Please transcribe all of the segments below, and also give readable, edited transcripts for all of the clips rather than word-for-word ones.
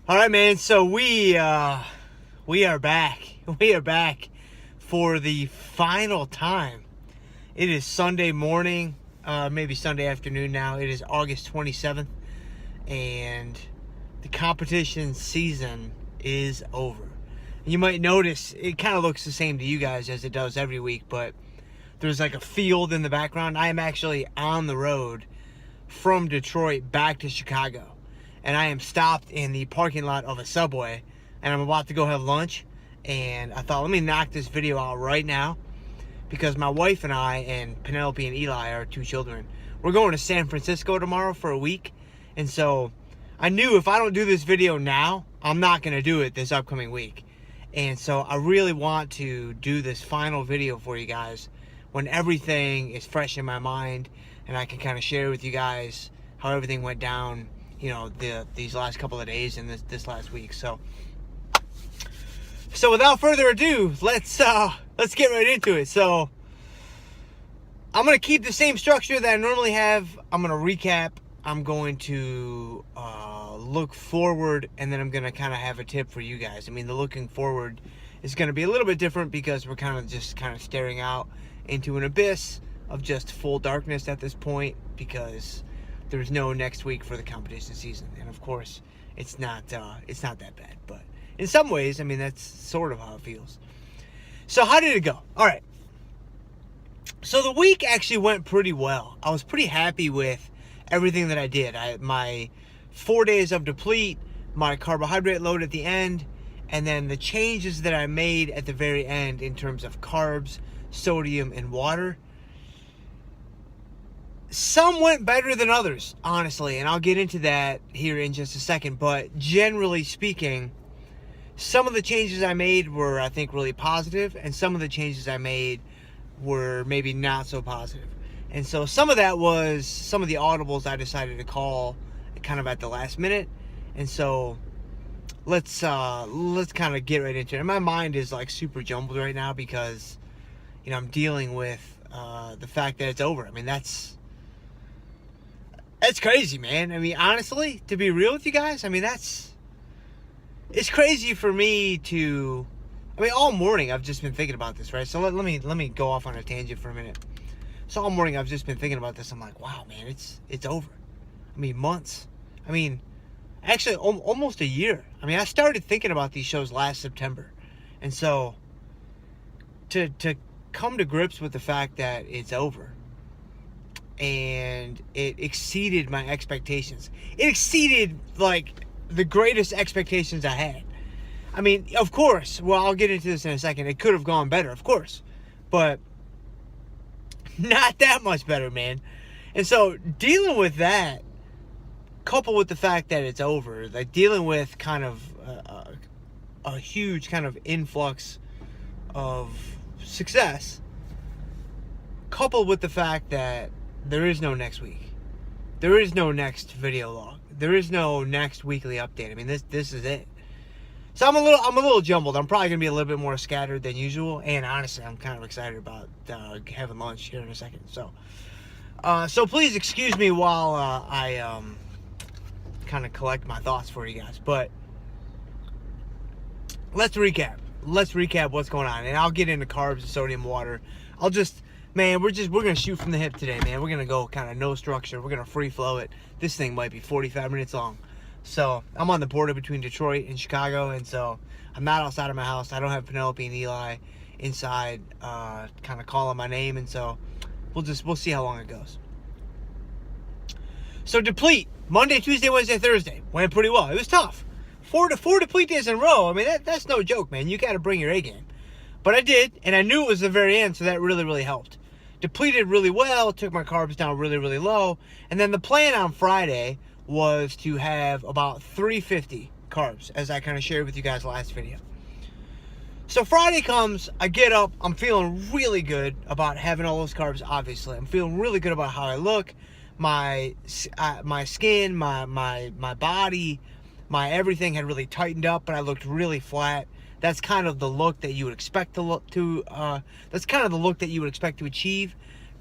All right, man. So we are back. We are back for the final time. It is Sunday morning, maybe Sunday afternoon now. It is August 27th, and the competition season is over. And you might notice it kind of looks the same to you guys as it does every week, but there's like a field in the background. I am actually on the road from Detroit back to Chicago. And I am stopped in the parking lot of a Subway, and I'm about to go have lunch. And I thought, let me knock this video out right now, because my wife and I, and Penelope and Eli, our two children, we're going to San Francisco tomorrow for a week. And so I knew if I don't do this video now, I'm not going to do it this upcoming week. And so I really want to do this final video for you guys when everything is fresh in my mind, and I can kind of share with you guys how everything went down, you know, these last couple of days and this last week. So without further ado, let's get right into it. So I'm gonna keep the same structure that I normally have. I'm gonna recap. I'm going to look forward, and then I'm gonna kind of have a tip for you guys. I mean, the looking forward is gonna be a little bit different because we're kind of staring out into an abyss of just full darkness at this point, because there's no next week for the competition season. And of course, it's not that bad, but in some ways, I mean, that's sort of how it feels. So how did it go? All right. So the week actually went pretty well. I was pretty happy with everything that I did. My 4 days of deplete, my carbohydrate load at the end, and then the changes that I made at the very end in terms of carbs, sodium, and water. Some went better than others, honestly, and I'll get into that here in just a second. But generally speaking, some of the changes I made were, I think, really positive, and some of the changes I made were maybe not so positive. And so some of that was some of the audibles I decided to call kind of at the last minute. And so let's kind of get right into it. And my mind is like super jumbled right now because, you know, I'm dealing with the fact that it's over. I mean, that's crazy, man. I mean, honestly, to be real with you guys, I mean, it's crazy for me to, I mean, all morning I've just been thinking about this, right? So let me go off on a tangent for a minute. So all morning I've just been thinking about this. I'm like, wow, man, it's over. I mean, months. I mean, actually almost a year. I mean, I started thinking about these shows last September. And so to come to grips with the fact that it's over, and it exceeded my expectations. It exceeded, like, the greatest expectations I had. I mean, of course, well, I'll get into this in a second. It could have gone better, of course. But not that much better, man. And so dealing with that, coupled with the fact that it's over, like dealing with kind of a huge kind of influx of success, coupled with the fact that there is no next week. There is no next video log. There is no next weekly update. I mean, this is it. So I'm a little jumbled. I'm probably gonna be a little bit more scattered than usual. And honestly, I'm kind of excited about having lunch here in a second. So please excuse me while I kind of collect my thoughts for you guys. But let's recap. Let's recap what's going on, and I'll get into carbs and sodium, water. Man, we're gonna shoot from the hip today, man. We're gonna go kind of no structure. We're gonna free flow it. This thing might be 45 minutes long. So I'm on the border between Detroit and Chicago, and so I'm not outside of my house. I don't have Penelope and Eli inside, kind of calling my name, and so we'll see how long it goes. So deplete Monday, Tuesday, Wednesday, Thursday went pretty well. It was tough. Four deplete days in a row. I mean, that's no joke, man. You got to bring your A game. But I did, and I knew it was the very end, so that really, really helped. Depleted really well, took my carbs down really, really low. And then the plan on Friday was to have about 350 carbs, as I kind of shared with you guys last video. So Friday comes, I get up, I'm feeling really good about having all those carbs, obviously. I'm feeling really good about how I look, my skin, my body, my everything had really tightened up, but I looked really flat. That's kind of the look that you would expect that's kind of the look that you would expect to achieve,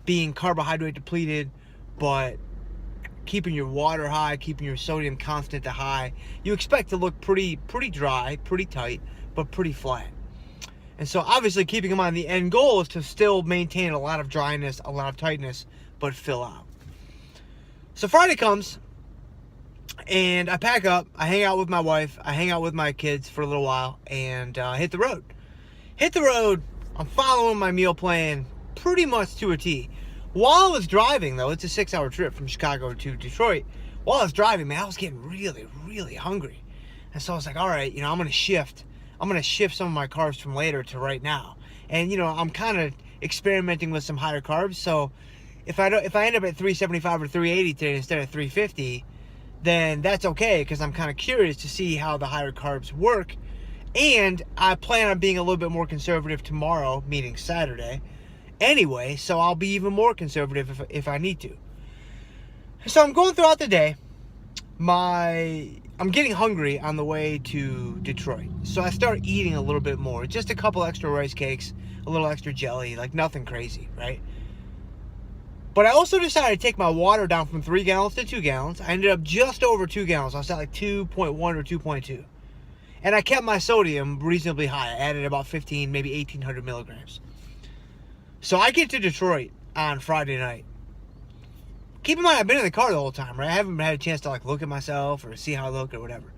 being carbohydrate depleted, but keeping your water high, keeping your sodium constant to high, you expect to look pretty dry, pretty tight, but pretty flat. And so obviously keeping in mind the end goal is to still maintain a lot of dryness, a lot of tightness, but fill out. So Friday comes, and I pack up, I hang out with my wife, I hang out with my kids for a little while, and hit the road. I'm following my meal plan pretty much to a T. While I was driving, though, it's a 6-hour trip from Chicago to Detroit. While I was driving, man, I was getting really, really hungry. And so I was like, all right, I'm going to shift some of my carbs from later to right now. And, I'm kind of experimenting with some higher carbs. So if I end up at 375 or 380 today instead of 350, then that's okay, because I'm kind of curious to see how the higher carbs work. And I plan on being a little bit more conservative tomorrow, meaning Saturday, anyway, so I'll be even more conservative if I need to. So I'm going throughout the day. I'm getting hungry on the way to Detroit, so I start eating a little bit more. Just a couple extra rice cakes, a little extra jelly, like nothing crazy, right? But I also decided to take my water down from 3 gallons to 2 gallons. I ended up just over 2 gallons. I was at like 2.1 or 2.2. And I kept my sodium reasonably high. I added about 15, maybe 1,800 milligrams. So I get to Detroit on Friday night. Keep in mind, I've been in the car the whole time, right? I haven't had a chance to look at myself or see how I look or whatever.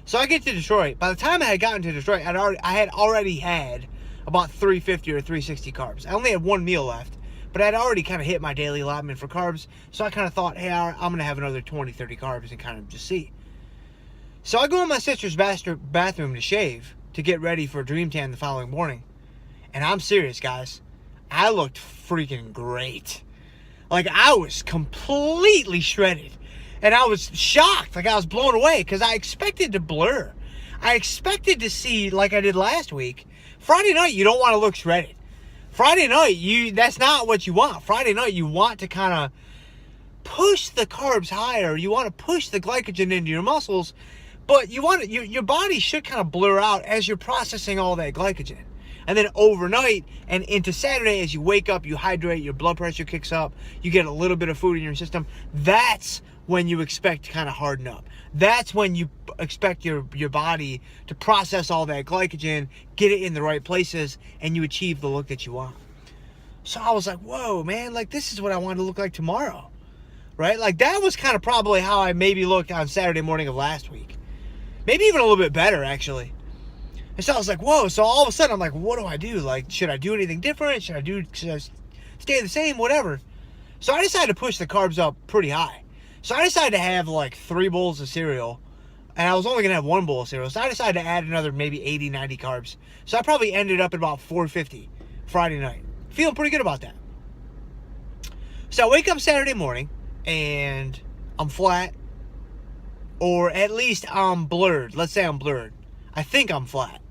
So I get to Detroit. By the time I had gotten to Detroit, I had already had about 350 or 360 carbs. I only had one meal left, but I'd already kind of hit my daily allotment for carbs. So I kind of thought, hey, I'm going to have another 20, 30 carbs and kind of just see. So I go in my sister's bathroom to shave to get ready for Dream Tan the following morning. And I'm serious, guys. I looked freaking great. I was completely shredded. And I was shocked. I was blown away because I expected to blur. I expected to see, like I did last week, Friday night, you don't want to look shredded. Friday night, that's not what you want. Friday night, you want to kind of push the carbs higher. You want to push the glycogen into your muscles. But your body should kind of blur out as you're processing all that glycogen. And then overnight and into Saturday, as you wake up, you hydrate, your blood pressure kicks up, you get a little bit of food in your system. That's when you expect to kind of harden up. That's when you expect your body to process all that glycogen, get it in the right places, and you achieve the look that you want. So I was like, whoa, man, this is what I want to look like tomorrow, right? That was kind of probably how I maybe looked on Saturday morning of last week. Maybe even a little bit better, actually. And so I was like, whoa. So all of a sudden, I'm like, what do I do? Should I do anything different? Should I stay the same? Whatever. So I decided to push the carbs up pretty high. So I decided to have 3 bowls of cereal. And I was only going to have 1 bowl of cereal. So I decided to add another maybe 80, 90 carbs. So I probably ended up at about 450 Friday night. Feeling pretty good about that. So I wake up Saturday morning, and I'm flat. Or at least I'm blurred. Let's say I'm blurred. I think I'm flat.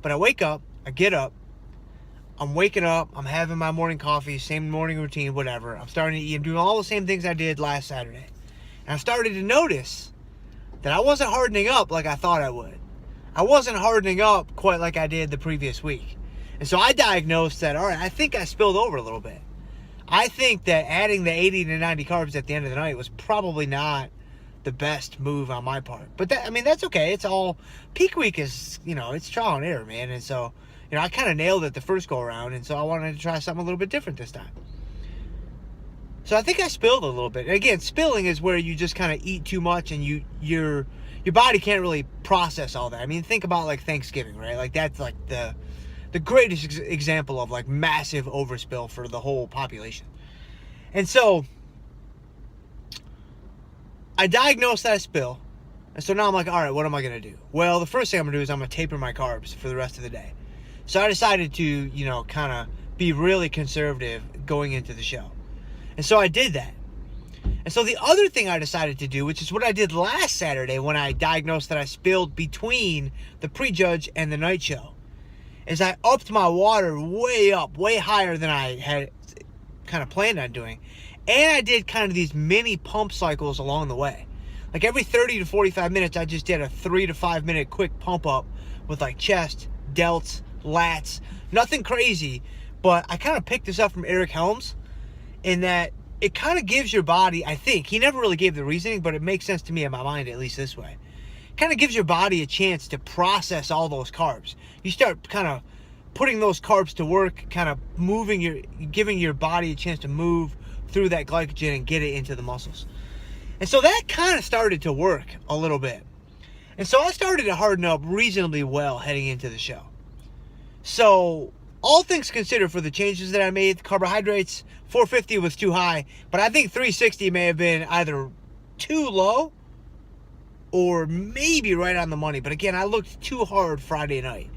But I wake up, I get up, I'm waking up, I'm having my morning coffee, same morning routine, whatever. I'm starting to eat, I'm doing all the same things I did last Saturday. And I started to notice that I wasn't hardening up like I thought I would. I wasn't hardening up quite like I did the previous week. And so I diagnosed that, all right, I think I spilled over a little bit. I think that adding the 80 to 90 carbs at the end of the night was probably not the best move on my part. But that's okay. It's all, peak week is, it's trial and error, man. And so, I kind of nailed it the first go around, and so I wanted to try something a little bit different this time. So I think I spilled a little bit. And again, spilling is where you just kind of eat too much and your body can't really process all that. Think about Thanksgiving, right? That's the greatest example of massive overspill for the whole population. And so I diagnosed that spill. And so now I'm like, all right, what am I going to do? Well, the first thing I'm going to do is I'm going to taper my carbs for the rest of the day. So I decided to, kind of be really conservative going into the show. And so I did that. And so the other thing I decided to do, which is what I did last Saturday when I diagnosed that I spilled between the prejudge and the night show, is I upped my water way up, way higher than I had kind of planned on doing. And I did kind of these mini pump cycles along the way. Every 30 to 45 minutes, I just did a 3 to 5 minute quick pump up with chest, delts, lats. Nothing crazy, but I kind of picked this up from Eric Helms in that it kind of gives your body, I think, he never really gave the reasoning, but it makes sense to me in my mind, at least this way. Kind of gives your body a chance to process all those carbs. You start kind of putting those carbs to work, kind of giving your body a chance to move through that glycogen and get it into the muscles. And so that kind of started to work a little bit. And so I started to harden up reasonably well heading into the show. So all things considered, for the changes that I made, the carbohydrates, 450 was too high, but I think 360 may have been either too low or maybe right on the money. But again, I looked too hard Friday night.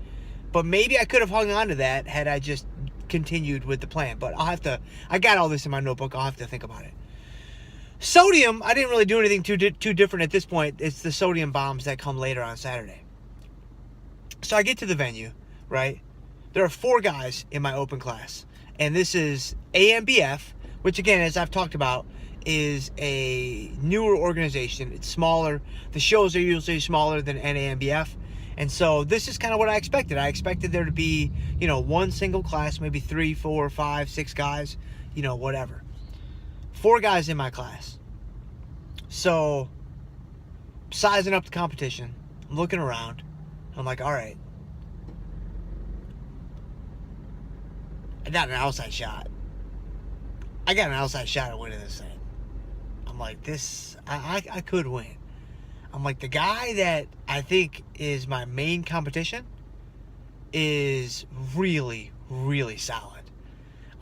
But maybe I could have hung on to that had I just continued with the plan. But I got all this in my notebook. I'll have to think about it. Sodium, I didn't really do anything too different at this point. It's the sodium bombs that come later on Saturday. So I get to the venue, right? There are 4 guys in my open class. And this is ANBF, which again, as I've talked about, is a newer organization. It's smaller. The shows are usually smaller than NANBF. And so this is kind of what I expected. I expected there to be, one single class, maybe 3, 4, 5, 6 guys, whatever. 4 guys in my class. So, sizing up the competition, I'm looking around. I'm like, all right. I got an outside shot. At winning this thing. I'm like, I could win. I'm like, the guy that I think is my main competition is really, really solid.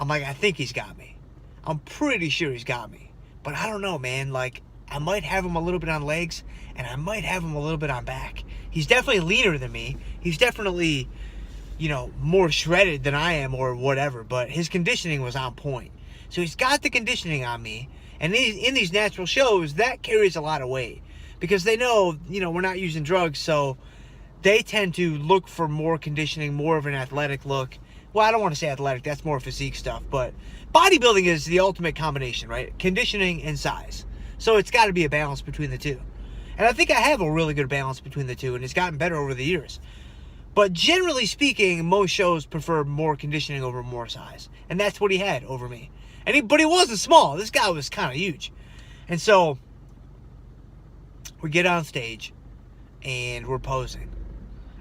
I'm like, I think he's got me. I'm pretty sure he's got me. But I don't know, man. Like, I might have him a little bit on legs, and I might have him a little bit on back. He's definitely leaner than me. He's definitely, more shredded than I am or whatever. But his conditioning was on point. So he's got the conditioning on me. And in these natural shows, that carries a lot of weight. Because they know, we're not using drugs, so they tend to look for more conditioning, more of an athletic look. Well, I don't want to say athletic, that's more physique stuff, but bodybuilding is the ultimate combination, right? Conditioning and size. So it's got to be a balance between the two. And I think I have a really good balance between the two, and it's gotten better over the years. But generally speaking, most shows prefer more conditioning over more size. And that's what he had over me. But he wasn't small. This guy was kind of huge. And so we get on stage and we're posing.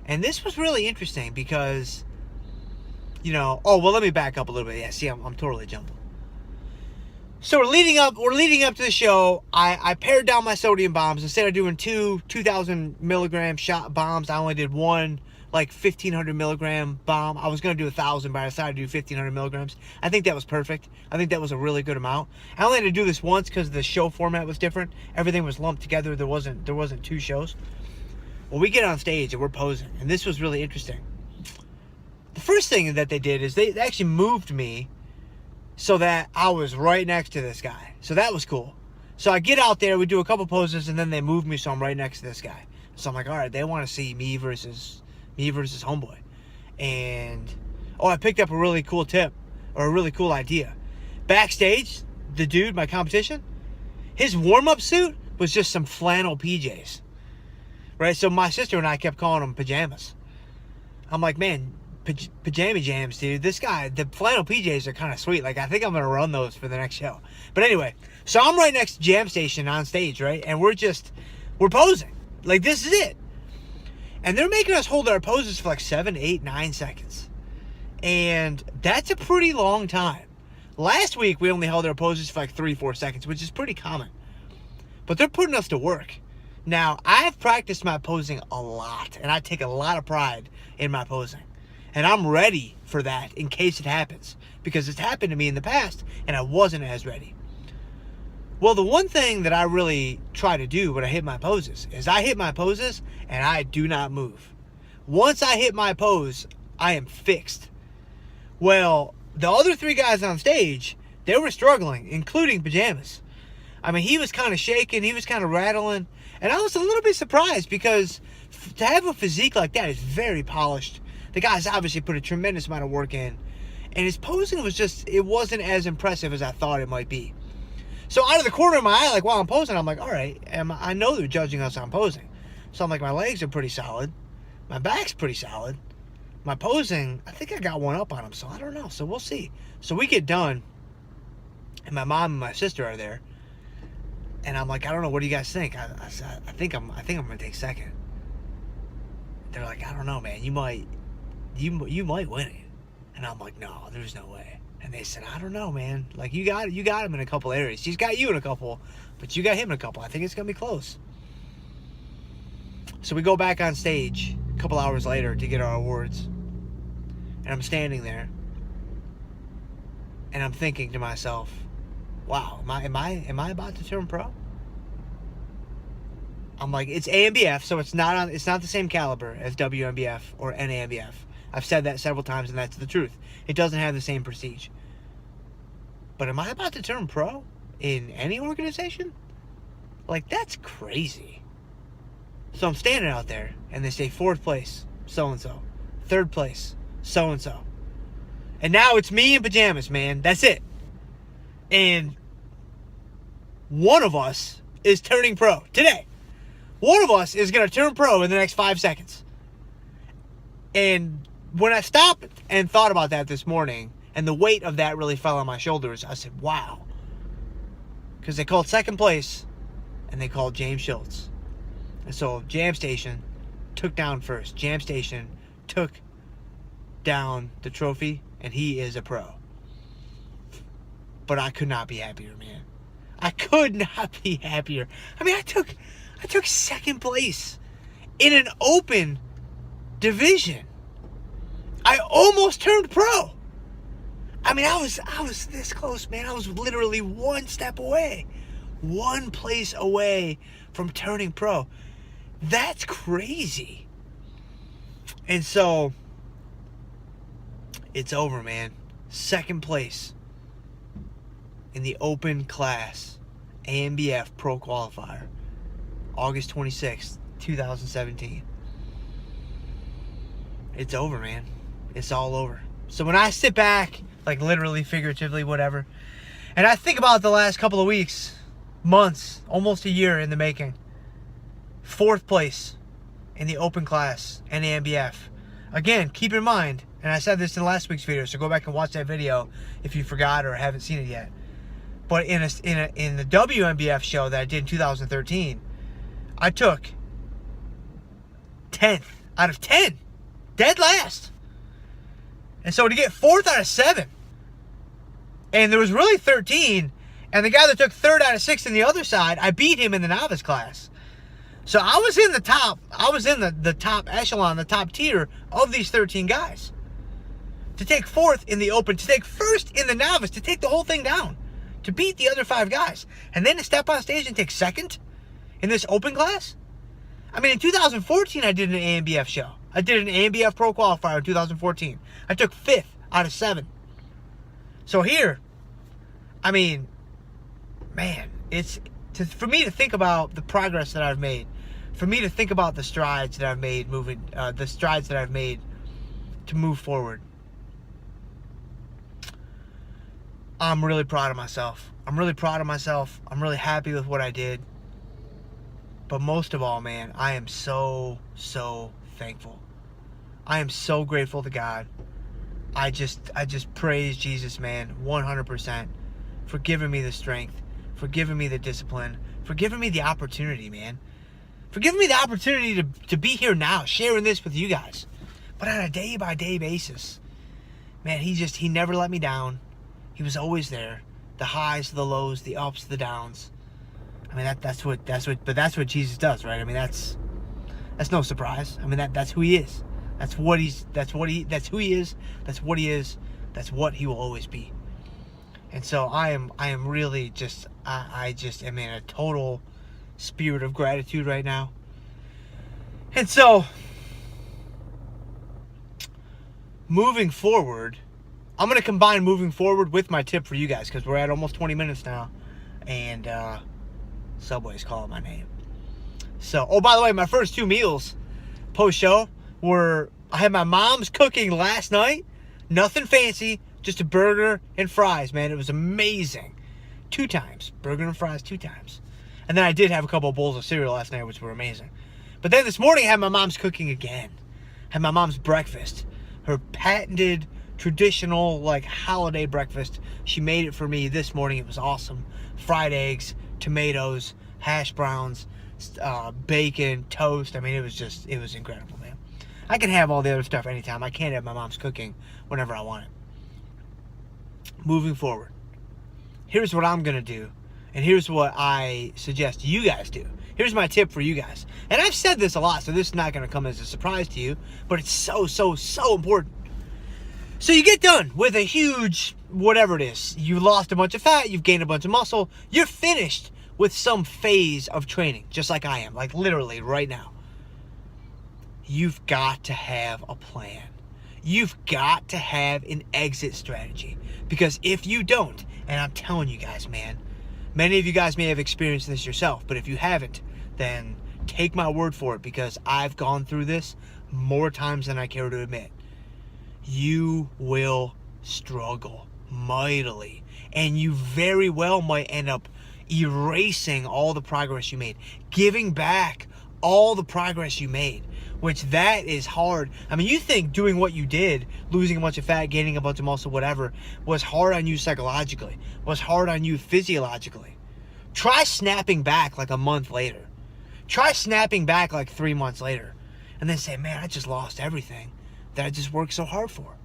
And this was really interesting because, let me back up a little bit. Yeah, see, I'm totally jumping. So we're leading up to the show. I pared down my sodium bombs. Instead of doing 2,000 milligram shot bombs, I only did one 1,500 milligram bomb. I was going to do 1,000, but I decided to do 1,500 milligrams. I think that was perfect. I think that was a really good amount. I only had to do this once because the show format was different. Everything was lumped together. There wasn't 2 shows. Well, we get on stage and we're posing, and this was really interesting. The first thing that they did is they actually moved me so that I was right next to this guy. So that was cool. So I get out there, we do a couple poses, and then they move me so I'm right next to this guy. So I'm like, all right, they want to see me versus homeboy. And I picked up a really cool tip, or a really cool idea. Backstage, the dude, my competition, his warm-up suit was just some flannel PJs. Right? So my sister and I kept calling them pajamas. I'm like, man, pajama jams, dude. This guy, the flannel PJs are kind of sweet. Like, I think I'm going to run those for the next show. But anyway, so I'm right next to Jam Station on stage, right? And we're posing. Like, this is it. And they're making us hold our poses for 7, 8, 9 seconds. And that's a pretty long time. Last week, we only held our poses for 3, 4 seconds, which is pretty common. But they're putting us to work. Now, I've practiced my posing a lot, and I take a lot of pride in my posing. And I'm ready for that in case it happens, because it's happened to me in the past, and I wasn't as ready. Well, the one thing that I really try to do when I hit my poses is I hit my poses, and I do not move. Once I hit my pose, I am fixed. Well, the other 3 guys on stage, they were struggling, including pajamas. I mean, he was kind of shaking, he was kind of rattling, and I was a little bit surprised because to have a physique like that is very polished. The guy's obviously put a tremendous amount of work in, and his posing it wasn't as impressive as I thought it might be. So out of the corner of my eye, while I'm posing, I'm like, all right, I know they're judging us on posing. So I'm like, my legs are pretty solid. My back's pretty solid. My posing, I think I got one up on him, so I don't know. So we'll see. So we get done, And my mom and my sister are there. And I'm like, I don't know. What do you guys think? I think I'm gonna take second. They're like, I don't know, man. You might win it. And I'm like, no, there's no way. And they said, I don't know, man. Like, you got him in a couple areas. He's got you in a couple, but you got him in a couple. I think it's gonna be close. So we go back on stage a couple hours later to get our awards. And I'm standing there. And I'm thinking to myself, wow, am I about to turn pro? I'm like, it's ANBF, so it's not the same caliber as WNBF or NANBF. I've said that several times, and that's the truth. It doesn't have the same prestige. But am I about to turn pro in any organization? Like, that's crazy. So I'm standing out there, and they say 4th place, so-and-so. 3rd place, so-and-so. And now it's me in pajamas, man. That's it. And one of us is turning pro today. One of us is going to turn pro in the next 5 seconds. And when I stopped and thought about that this morning, and the weight of that really fell on my shoulders, I said, wow. Because they called 2nd place, and they called James Schultz. And so Jam Station took down 1st. Jam Station took down the trophy, and he is a pro. But I could not be happier, man. I could not be happier. I mean, I took 2nd place in an open division. I almost turned pro. I mean, I was this close, man. I was literally 1 step away. 1 place away from turning pro. That's crazy. And so it's over, man. 2nd place in the open class ANBF Pro Qualifier, August 26th, 2017. It's over, man. It's all over. So when I sit back, like literally, figuratively, whatever, and I think about the last couple of weeks, months, almost a year in the making, 4th place in the open class, NANBF. Again, keep in mind, and I said this in last week's video, so go back and watch that video if you forgot or haven't seen it yet. But in the WNBF show that I did in 2013, I took 10th out of 10, dead last. And so to get 4th out of 7, and there was really 13, and the guy that took 3rd out of 6 in the other side, I beat him in the novice class. So I was in the top. I was in the top echelon, the top tier of these 13 guys. To take 4th in the open, to take 1st in the novice, to take the whole thing down, to beat the other 5 guys, and then to step on stage and take 2nd in this open class. I mean, in 2014, I did an ANBF show. I did an ANBF Pro Qualifier in 2014. I took 5th out of 7. So here, I mean, man, for me to think about the progress that I've made, for me to think about the strides that I've made to move forward. I'm really proud of myself. I'm really happy with what I did. But most of all, man, I am so, so thankful. I am so grateful to God. I just praise Jesus, man, 100%, for giving me the strength, for giving me the discipline, for giving me the opportunity, man. For giving me the opportunity to be here now, sharing this with you guys. But on a day-by-day basis. Man, he never let me down. He was always there. The highs, the lows, the ups, the downs. I mean, that's what Jesus does, right? I mean, that's no surprise. I mean, that's who he is. That's who he is. That's what he is. That's what he will always be. And so I am really just, I just am in a total spirit of gratitude right now. And so, moving forward, I'm going to combine moving forward with my tip for you guys, because we're at almost 20 minutes now, and Subway's calling my name. So, oh, by the way, my first 2 meals post-show were, I had my mom's cooking last night. Nothing fancy, just a burger and fries, man. It was amazing. 2 times. Burger and fries 2 times. And then I did have a couple of bowls of cereal last night, which were amazing. But then this morning I had my mom's cooking again. Had my mom's breakfast. Her patented traditional like holiday breakfast. She made it for me this morning. It was awesome. Fried eggs, tomatoes, hash browns, bacon, toast. I mean, it was incredible, man. I can have all the other stuff anytime. I can't have my mom's cooking whenever I want it. Moving forward, here's what I'm going to do, and here's what I suggest you guys do. Here's my tip for you guys. And I've said this a lot, so this is not going to come as a surprise to you, but it's so important. So you get done with a huge, whatever it is. You lost a bunch of fat, you've gained a bunch of muscle, you're finished with some phase of training, just like I am, like literally right now. You've got to have a plan. You've got to have an exit strategy. Because if you don't, and I'm telling you guys, man, many of you guys may have experienced this yourself, but if you haven't, then take my word for it, because I've gone through this more times than I care to admit. You will struggle mightily, and you very well might end up erasing all the progress you made, giving back all the progress you made, which that is hard. I mean, you think doing what you did, losing a bunch of fat, gaining a bunch of muscle, whatever, was hard on you psychologically, was hard on you physiologically. Try snapping back like a month later. Try snapping back like 3 months later, and then say, man, I just lost everything that I just worked so hard for.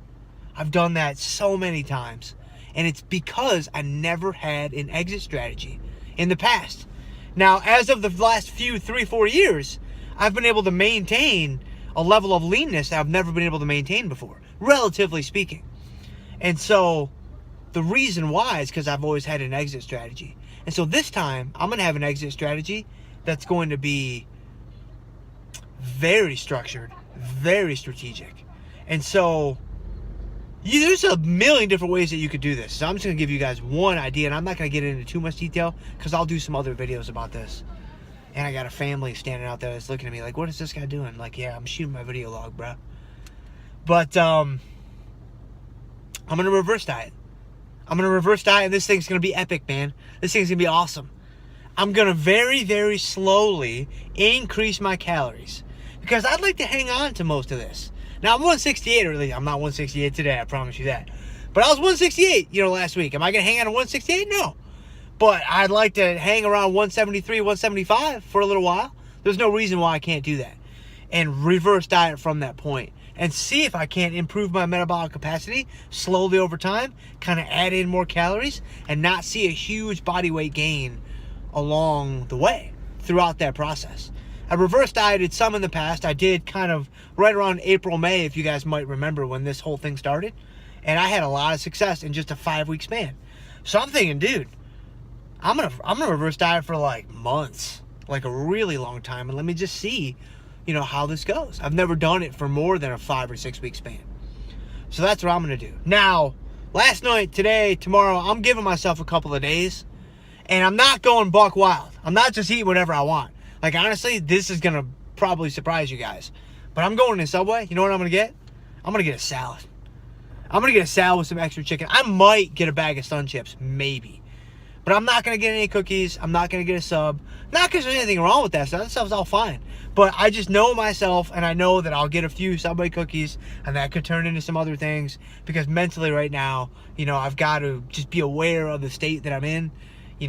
I've done that so many times, and it's because I never had an exit strategy in the past. Now, as of the last few 3-4 years, I've been able to maintain a level of leanness that I've never been able to maintain before, relatively speaking. And so the reason why is because I've always had an exit strategy. And so this time, I'm going to have an exit strategy that's going to be very structured, very strategic. And so there's a million different ways that you could do this. So I'm just going to give you guys one idea, and I'm not going to get into too much detail because I'll do some other videos about this. And I got a family standing out there that's looking at me like, what is this guy doing? Like, yeah, I'm shooting my video log, bro. But I'm going to reverse diet. I'm going to reverse diet, and this thing's going to be epic, man. This thing's going to be awesome. I'm going to very, very slowly increase my calories because I'd like to hang on to most of this. Now, I'm 168, or at least I'm not 168 today, I promise you that. But I was 168, last week. Am I going to hang on to 168? No. But I'd like to hang around 173, 175 for a little while. There's no reason why I can't do that. And reverse diet from that point. And see if I can't improve my metabolic capacity slowly over time, kind of add in more calories, and not see a huge body weight gain along the way throughout that process. I reverse dieted some in the past. I did kind of right around April, May, if you guys might remember when this whole thing started. And I had a lot of success in just a 5-week span. So I'm thinking, dude, I'm gonna reverse diet for like months, like a really long time, and let me just see, how this goes. I've never done it for more than a 5 or 6 week span. So that's what I'm gonna do. Now, last night, today, tomorrow, I'm giving myself a couple of days, and I'm not going buck wild. I'm not just eating whatever I want. Like, honestly, this is gonna probably surprise you guys. But I'm going to Subway. You know what I'm gonna get? I'm gonna get a salad. I'm gonna get a salad with some extra chicken. I might get a bag of Sun Chips, maybe. But I'm not gonna get any cookies. I'm not gonna get a sub. Not because there's anything wrong with that stuff. That stuff's all fine. But I just know myself, and I know that I'll get a few Subway cookies, and that could turn into some other things. Because mentally right now, I've got to just be aware of the state that I'm in.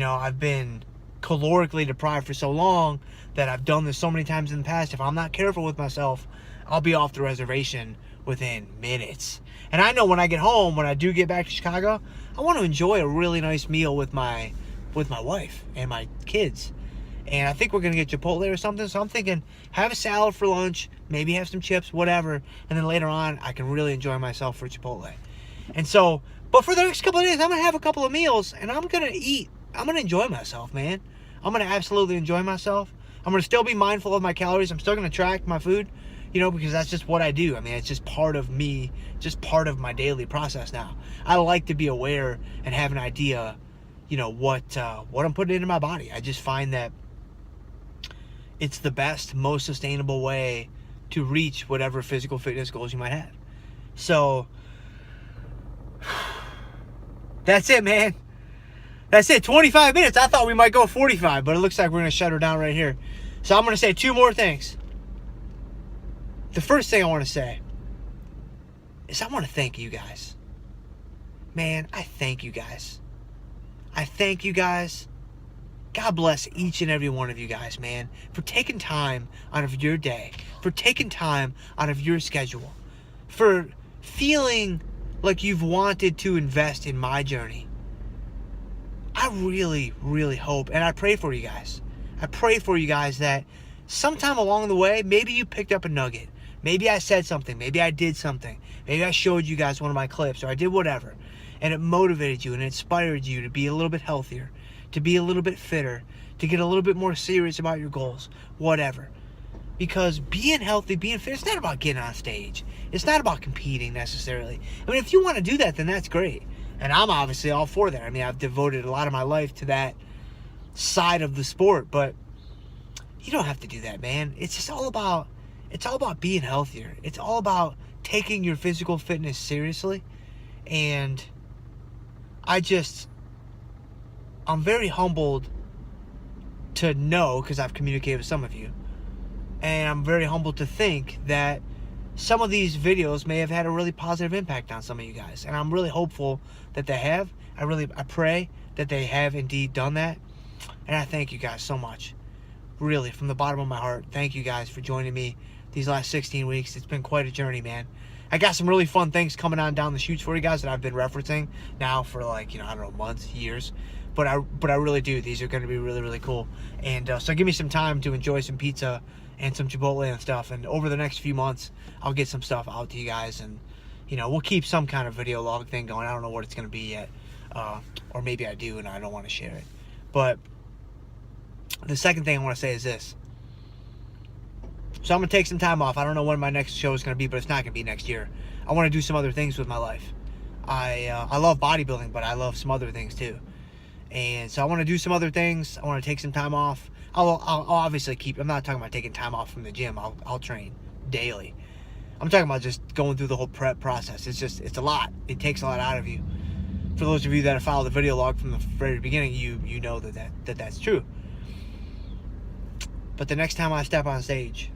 I've been calorically deprived for so long that I've done this so many times in the past. If I'm not careful with myself, I'll be off the reservation within minutes. And I know when I get home, when I do get back to Chicago, I want to enjoy a really nice meal with my wife and my kids. And I think we're going to get Chipotle or something. So I'm thinking, have a salad for lunch, maybe have some chips, whatever. And then later on, I can really enjoy myself for Chipotle. And so, but for the next couple of days, I'm going to have a couple of meals, and I'm going to eat. I'm going to enjoy myself, man. I'm going to absolutely enjoy myself. I'm going to still be mindful of my calories. I'm still going to track my food, because that's just what I do. I mean, it's just part of me, just part of my daily process now. I like to be aware and have an idea, what I'm putting into my body. I just find that it's the best, most sustainable way to reach whatever physical fitness goals you might have. So, that's it, man. That's it, 25 minutes. I thought we might go 45, but it looks like we're going to shut her down right here. So I'm going to say 2 more things. The first thing I want to say is I want to thank you guys. Man, I thank you guys. I thank you guys. God bless each and every one of you guys, man, for taking time out of your day, for taking time out of your schedule, for feeling like you've wanted to invest in my journey. I really, really hope, and I pray for you guys. I pray for you guys that sometime along the way, maybe you picked up a nugget. Maybe I said something. Maybe I did something. Maybe I showed you guys one of my clips, or I did whatever. And it motivated you and inspired you to be a little bit healthier, to be a little bit fitter, to get a little bit more serious about your goals, whatever. Because being healthy, being fit, it's not about getting on stage. It's not about competing necessarily. I mean, if you want to do that, then that's great. And I'm obviously all for that. I mean, I've devoted a lot of my life to that side of the sport, but you don't have to do that, man. It's just all about, it's all about being healthier. It's all about taking your physical fitness seriously. And I'm very humbled to know, because I've communicated with some of you, and I'm very humbled to think that some of these videos may have had a really positive impact on some of you guys. And I'm really hopeful that they have. I pray that they have indeed done that. And I thank you guys so much. Really, from the bottom of my heart, thank you guys for joining me these last 16 weeks. It's been quite a journey, man. I got some really fun things coming on down the chutes for you guys that I've been referencing now for like, I don't know, months, years. But I really do. These are going to be really, really cool. And so give me some time to enjoy some pizza and some Chipotle and stuff. And over the next few months, I'll get some stuff out to you guys. And, we'll keep some kind of video log thing going. I don't know what it's going to be yet. Or maybe I do and I don't want to share it. But the second thing I want to say is this. So I'm going to take some time off. I don't know when my next show is going to be, but it's not going to be next year. I want to do some other things with my life. I love bodybuilding, but I love some other things too. And so I want to do some other things. I want to take some time off. I'll obviously I'm not talking about taking time off from the gym. I'll train daily. I'm talking about just going through the whole prep process. It's a lot. It takes a lot out of you. For those of you that have followed the video log from the very beginning, you know that's true. But the next time I step on stage,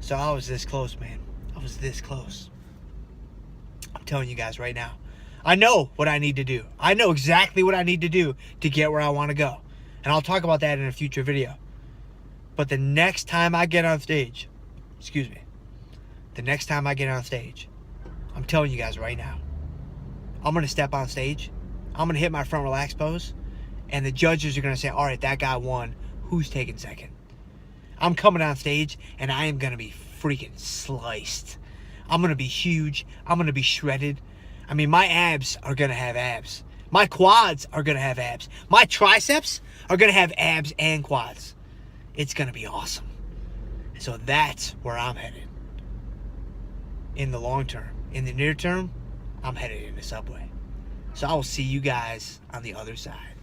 so I was this close, man. I was this close. I'm telling you guys right now. I know what I need to do. I know exactly what I need to do to get where I want to go. And I'll talk about that in a future video. But the next time I get on stage, the next time I get on stage, I'm telling you guys right now, I'm going to step on stage. I'm going to hit my front relax pose. And the judges are going to say, all right, that guy won. Who's taking second? I'm coming on stage and I am going to be freaking sliced. I'm going to be huge. I'm going to be shredded. I mean, my abs are going to have abs. My quads are going to have abs. My triceps are going to have abs and quads. It's going to be awesome. So that's where I'm headed. In the long term. In the near term, I'm headed into Subway. So I will see you guys on the other side.